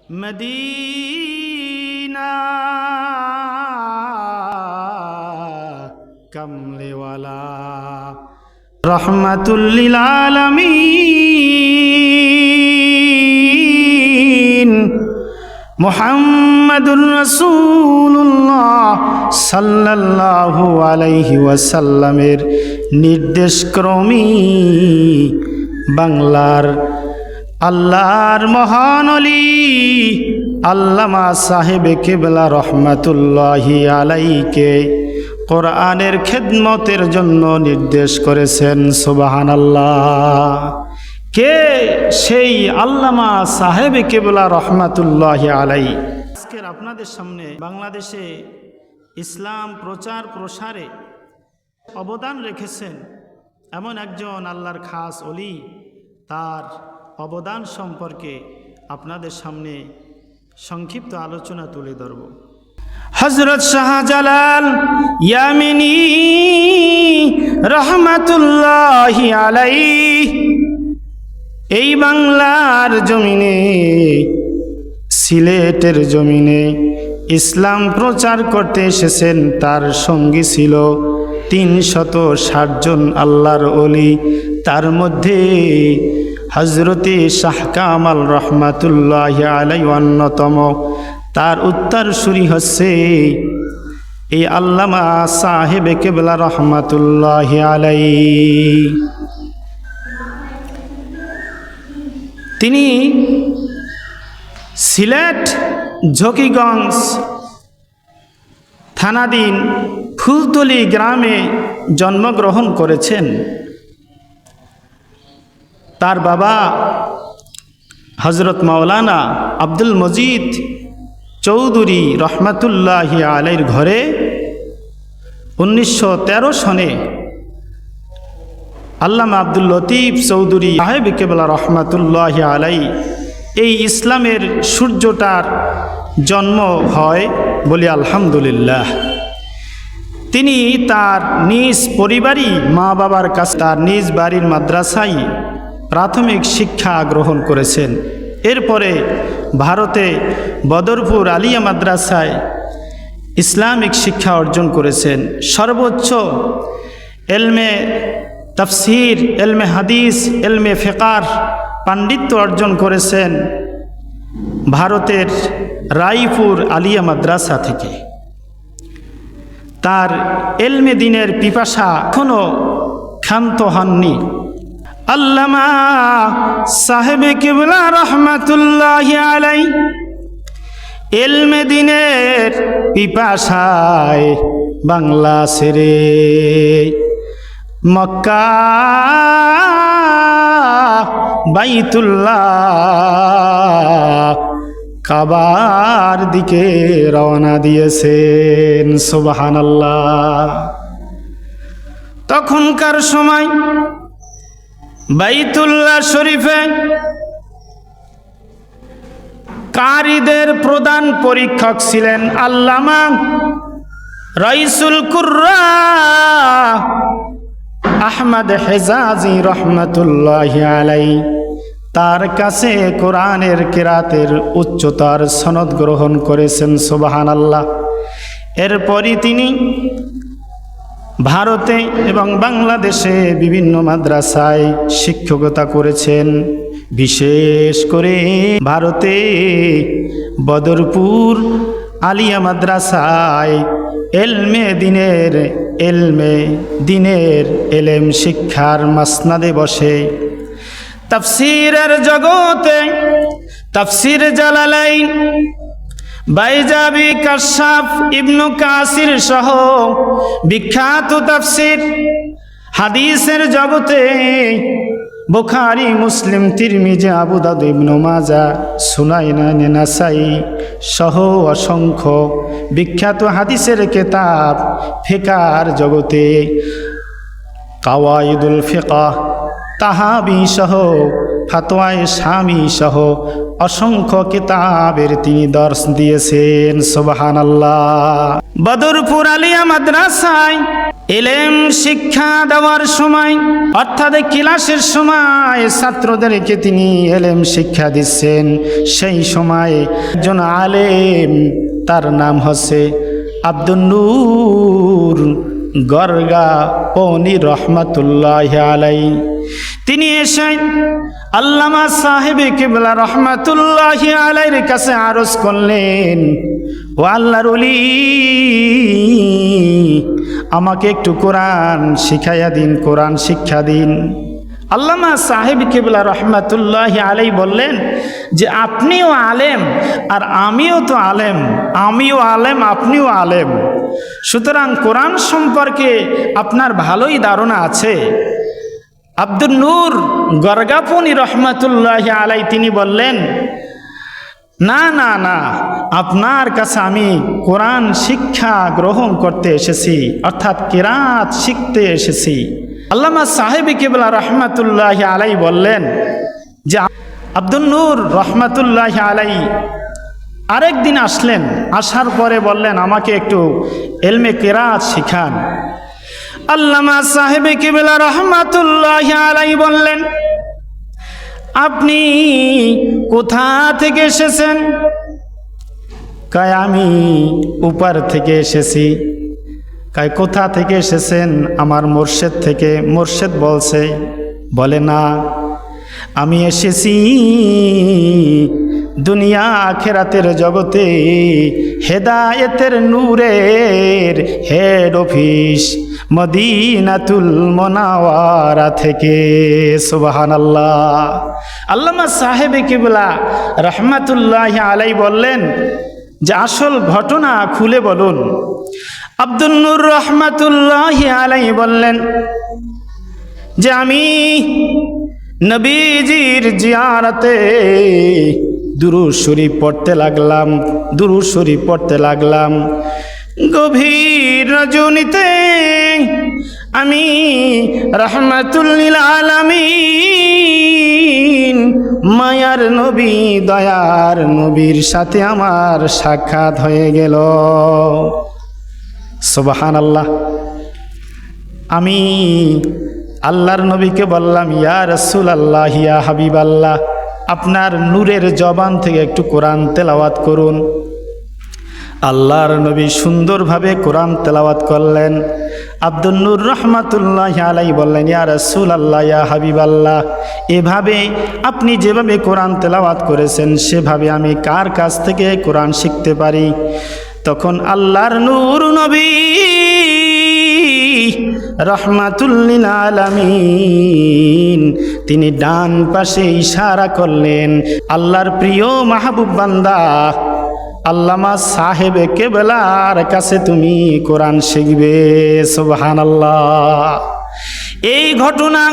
Medina কামলেওয়ালা রহমাতুল লিল আলামিন মুহাম্মাদুর রাসূলুল্লাহ সাল্লাল্লাহু আলাইহি ওয়াসাল্লামের নির্দেশক্রমে বাংলার আল্লাহর মহান ওলি আল্লামা সাহেবে কেবলা রহমাতুল্লাহি আলাইকে কোরআনের খেদমতের জন্য নির্দেশ করেছেন। সুবহানাল্লাহ। কে সেই আল্লামা সাহেবে কেবলা রহমাতুল্লাহি আলাই? আজকের আপনাদের সামনে বাংলাদেশে ইসলাম প্রচার প্রসারে অবদান রেখেছেন এমন একজন আল্লাহর খাস ওলি, তার অবদান সম্পর্কে আপনাদের সামনে সংক্ষিপ্ত আলোচনা তুলে ধরব। হযরত শাহজালাল ইয়ামিনী রহমাতুল্লাহি আলাইহি এই বাংলার জমিনে, সিলেটের জমিনে ইসলাম প্রচার করতে এসেছেন। তার সঙ্গী ছিল 360 জন আল্লাহর ওলি। তার মধ্যে হযরতে শাহ কামাল রহমাতুল্লাহি আলাইহি অন্যতম। তার উত্তরসূরি হচ্ছে এই আল্লামা সাহেবে কেবলা রহমাতুল্লাহি আলাইহি। তিনি সিলেট ঝকিগঞ্জ থানাধীন ফুলতলি গ্রামে জন্মগ্রহণ করেছেন। তার বাবা হযরত মাওলানা আব্দুল মজিদ চৌধুরী রহমাতুল্লাহি আলাইহির ঘরে 1913 সনে আল্লামা আব্দুল লতিফ চৌধুরী সাহেব কেবলা রহমাতুল্লাহি আলাইহি এই ইসলামের সূর্যটার জন্ম হয় বলি আলহামদুলিল্লাহ। তিনি তার নিজ পরিবারই মা বাবার কাছে তার নিজ বাড়ির মাদ্রাসায় প্রাথমিক শিক্ষা গ্রহণ করেছেন। এরপরে ভারতে বদরপুর আলিয়া মাদ্রাসায় ইসলামিক শিক্ষা অর্জন করেছেন। সর্বোচ্চ এলমে তাফসির, এলমে হাদিস, এলমে ফিকার পাণ্ডিত্য অর্জন করেছেন ভারতের রায়পুর আলিয়া মাদ্রাসা থেকে। তার এলমে দিনের পিপাসা এখনো ক্ষান্ত হননি। আল্লামা সাহেবে কেবলা রহমাতুল্লাহি আলাইহি এলমে দিনের পিপাসায় বাংলা ছেড়ে মক্কা বাইতুল্লাহ কাবার দিকে রওনা দিয়েছেন। সুবহানাল্লাহ। তখনকার সময় বাইতুল্লাহ শরীফে কারীদের প্রধান পরীক্ষক ছিলেন আল্লামা রাইসুল কুররা আহমদ হেজাজি রহমাতুল্লাহি আলাইহি। তার কাছে কোরআনের কিরাতের উচ্চতর সনদ গ্রহণ করেছেন। সুবহানাল্লাহ। এরপরই তিনি ভারতে এবং বাংলাদেশে বিভিন্ন মাদ্রাসায় শিক্ষকতা করেছেন। বিশেষ করে ভারতে বদরপুর আলিয়া মাদ্রাসায় এলমে দিনের এলেম শিক্ষার মাসনাদে বসে তাফসীরের জগতে তাফসীর জালালাইন, বাইজাবি, কাশাফ, ইবনু কাসির সহ বিখ্যাত তাফসীর, হাদিসের জগতে বুখারী, মুসলিম, তিরমিজি, আবু দাউদ, ইবনে মাজাহ, সুনান, নাসাই সহ অসংখ্য বিখ্যাত হাদিসের কিতাব, ফিকার জগতে কাওয়াইদুল ফিকাহ, তাহাবি সহ ফাতোয়ায়ে শামী সহ অসংখ্য কিতাবের তিনি দর্শ দিয়েছেন। সুবহানাল্লাহ। বদরপুর আলিয়া মাদ্রাসায় এলেম শিক্ষা দেওয়ার সময় অর্থাৎ ক্লাসের সময় ছাত্রদেরকে তিনি এলেম শিক্ষা দিচ্ছেন। সেই সময় একজন আলেম, তার নাম হচ্ছে আব্দুন নূর গরগাপনি রহমাতুল্লাহ আলাইহি। তিনি এসে আল্লামা সাহেবে কিবলা রহমাতুল্লাহ আলাইহির কাছে আরজ করলেন, ও আল্লাহর ওলি, আমাকে একটু কোরআন শিখাইয়া দিন, কোরআন শিক্ষা দিন। আল্লামা সাহেব কিবলা রহমাতুল্লাহ আলাইহি বললেন যে আপনিও আলেম আর আমিও তো আলেম, আমিও আলেম আপনিও আলেম, সুতরাং কোরআন সম্পর্কে আপনার ভালোই ধারণা আছে। আব্দুন নূর গরগাপনি রহমাতুল্লাহ আলাইহি তিনি বললেন, না না না, আপনার কাছে আমি কোরআন শিক্ষা গ্রহণ করতে এসেছি, অর্থাৎ কিরাত শিখতে এসেছি। আল্লামা সাহেব কিবলা রহমাতুল্লাহ আলাইহি বললেন যে আব্দুন নূর রহমাতুল্লাহ আলাইহি আরেকদিন আসলেন, আসার পরে বললেন আমাকে একটু ইলমে কিরাত শিখান। আল্লামা সাহেব কিবলা রহমাতুল্লাহ আলাইহি বললেন, আপনি কোথা থেকে এসেছেন? কয় আমি উপার থেকে এসেছি। কয় কোথা থেকে এসেছেন? আমার মুর্শিদ থেকে। মুর্শিদ বলছে, বলে না, আমি এসেছি দুনিয়া আখেরাতের জগতে হেদায়েতের নূরের হেড অফিস মদিনাতুল মুনাওয়ারা থেকে। সুবহানাল্লাহ। আল্লামা সাহেবে কিবলা রহমাতুল্লাহ আলাইহি বললেন যে আসল ঘটনা খুলে বলুন। আব্দুন নূর রহমাতুল্লাহ আলাইহি বললেন যে আমি নবীজির জিয়ারতে দুরূদ শরীফ পড়তে লাগলাম, দুরূদ শরীফ পড়তে লাগলাম। গভীর রজনীতে আমি রাহমাতুল লিল আলামিন মায়ার নবী, দয়ার নবীর সাথে আমার সাক্ষাৎ হয়ে গেল। সুবহানাল্লাহ। আমি আল্লাহর নবীকে বললাম, ইয়া রাসূলুল্লাহ, ইয়া হাবিবাল্লাহ, আপনার নূরের জবান থেকে একটু কোরআন তেলাওয়াত করুন। আল্লাহর নবী সুন্দরভাবে কোরআন তেলাওয়াত করলেন। আব্দুন নূর রহমাতুল্লাহ আলাইহি বললেন, ইয়া রাসূলুল্লাহ, ইয়া হাবিবাল্লাহ, এভাবে আপনি যেভাবে কোরআন তেলাওয়াত করেছেন সেভাবে আমি কার কাছ থেকে কোরআন শিখতে পারি? তখন আল্লাহর নূর নবী রহমাতুল লিল আলামিন তিনি ডান পাশে ইশারা করলেন, আল্লাহর প্রিয় মাহবুব বান্দা আল্লামা সাহেব কেবলার কাছে তুমি কোরআন শিখবে। সুবহানাল্লাহ। এই ঘটনা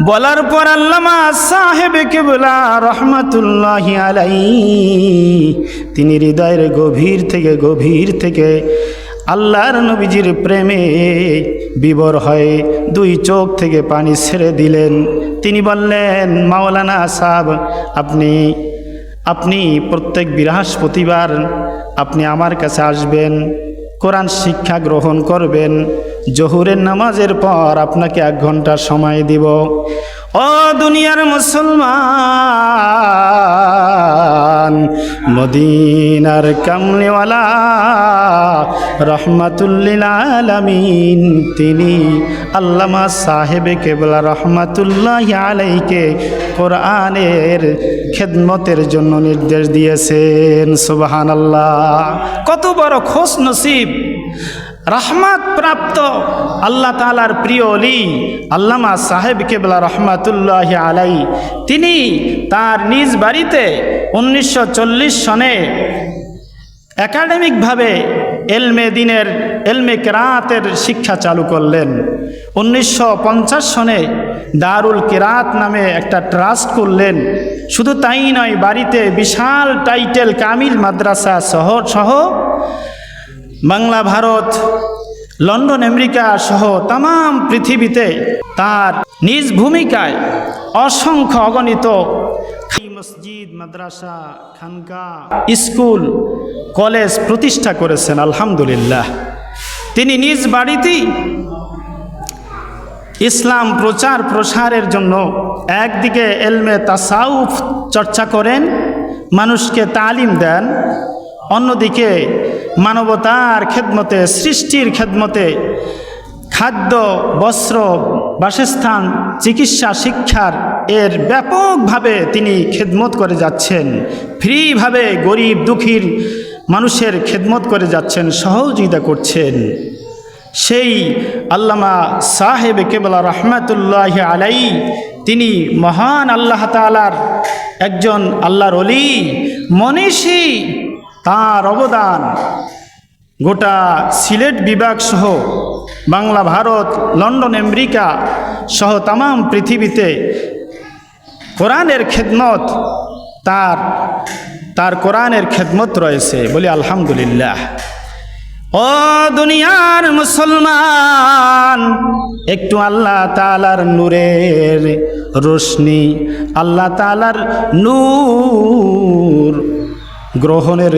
বলার পর আল্লামা সাহেব কেবলা রহমাতুল্লাহি আলাইহি তিনি হৃদয়ের গভীর থেকে আল্লাহর নবীজির প্রেমে বিভোর হয়ে দুই চোখ থেকে পানি ছেড়ে দিলেন। তিনি বললেন, মাওলানা সাহেব, আপনি প্রত্যেক বৃহস্পতিবার আপনি আমার কাছে আসবেন, কোরআন শিক্ষা গ্রহণ করবেন। জোহরের নামাজের পর আপনাকে 1 ঘন্টা সময় দিব। ও দুনিয়ার মুসলমান, মদিনার কামলিওয়ালা রহমাতুল লিল আলামিন তিনি আল্লামা সাহেবে কেবলা রহমাতুল্লাহি আলাইহিকে কোরআনের খেদমতের জন্য নির্দেশ দিয়েছেন। সুবহানাল্লাহ। কত বড় খোশ নসিব, রহমত প্রাপ্ত আল্লাহ তাআলার প্রিয় ওলি আল্লামা সাহেব কেবলা রহমাতুল্লাহি আলাইহি তিনি তার নিজ বাড়িতে 1940 সনে একাডেমিকভাবে এলমে কেরাতের শিক্ষা চালু করলেন। 1950 সনে দারুল কেরাত নামে একটা ট্রাস্ট করলেন। শুধু তাই নয়, বাড়িতে বিশাল টাইটেল কামিল মাদ্রাসা সহ বাংলা, ভারত, লন্ডন, আমেরিকা সহ তাম পৃথিবীতে তার নিজ ভূমিকায় অসংখ্য অগণিত মসজিদ, মাদ্রাসা, খানকা, স্কুল, কলেজ প্রতিষ্ঠা করেছেন। আলহামদুলিল্লাহ। তিনি নিজ বাড়িতেই ইসলাম প্রচার প্রসারের জন্য একদিকে এলমে তাসাউফ চর্চা করেন, মানুষকে তালিম দেন, অন্যদিকে মানবতার খেদমতে, সৃষ্টির খেদমতে খাদ্য, বস্ত্র, বাসস্থান, চিকিৎসা, শিক্ষার এর ব্যাপকভাবে তিনি খেদমত করে যাচ্ছেন। ফ্রিভাবে গরিব দুঃখীর মানুষের খেদমত করে যাচ্ছেন, সহযোগিতা করছেন। সেই আল্লামা সাহেব কেবলা রহমাতুল্লাহি আলাইহি তিনি মহান আল্লাহ তাআলার একজন আল্লাহর ওলি, মনীষী। তার অবদান গোটা সিলেট বিভাগ সহ বাংলা, ভারত, লন্ডন, আমেরিকা সহ তামাম পৃথিবীতে কোরআনের খেদমত, তার কোরআনের খেদমত রয়েছে, বলি আলহামদুলিল্লাহ। ও দুনিয়ার মুসলমান, একটু আল্লাহ তাআলার নূরের রোশনি, আল্লাহ তাআলার নূর গ্রহণের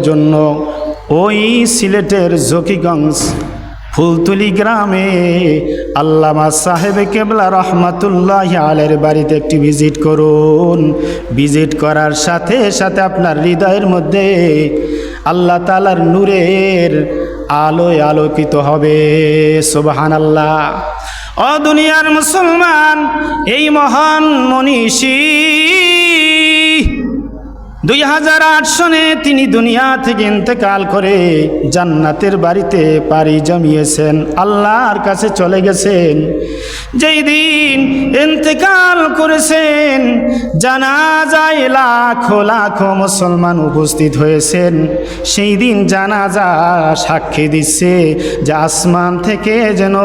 জন্য ওই সিলেটের জকিগঞ্জ ফুলতুলি গ্রামে আল্লামা সাহেব কেবলা রহমাতুল্লাহি আলাইহির বাড়িতে একটি ভিজিট করুন। ভিজিট করার সাথে সাথে আপনার হৃদয়ের মধ্যে আল্লাহ তাআলার নূরের আলোয় আলোকিত হবে। সুবহানাল্লাহ। ও দুনিয়ার মুসলমান, এই মহান মনীষী 2008 সনে তিনি দুনিয়া থেকে ইন্তেকাল করে জান্নাতের বাড়িতে পাড়ি জমিয়েছেন, আল্লাহর কাছে চলে গেছেন। যেই দিন ইন্তেকাল করেছেন, জানাজায় লাখো লাখো মুসলমান উপস্থিত হয়েছেন। সেই দিন জানাজা সাক্ষী দিচ্ছে যে আসমান থেকে যেন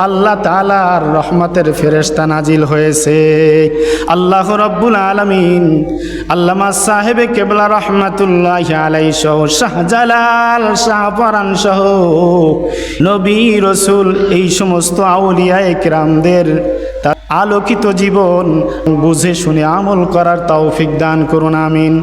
আল্লাহ তাআলার রহমতের ফেরেশতা নাজিল হয়েছে। আল্লাহ রাব্বুল আলামিন আল্লামা সাহেবে কেবলা রহমাতুল্লাহি আলাইহি সহ শাহজালাল, শাহপরান সহ নবী রসুল এই সমস্ত আউলিয়ায়ে কিরামদের তার আলোকিত জীবন বুঝে শুনে আমল করার তৌফিক দান করুন, আমিন।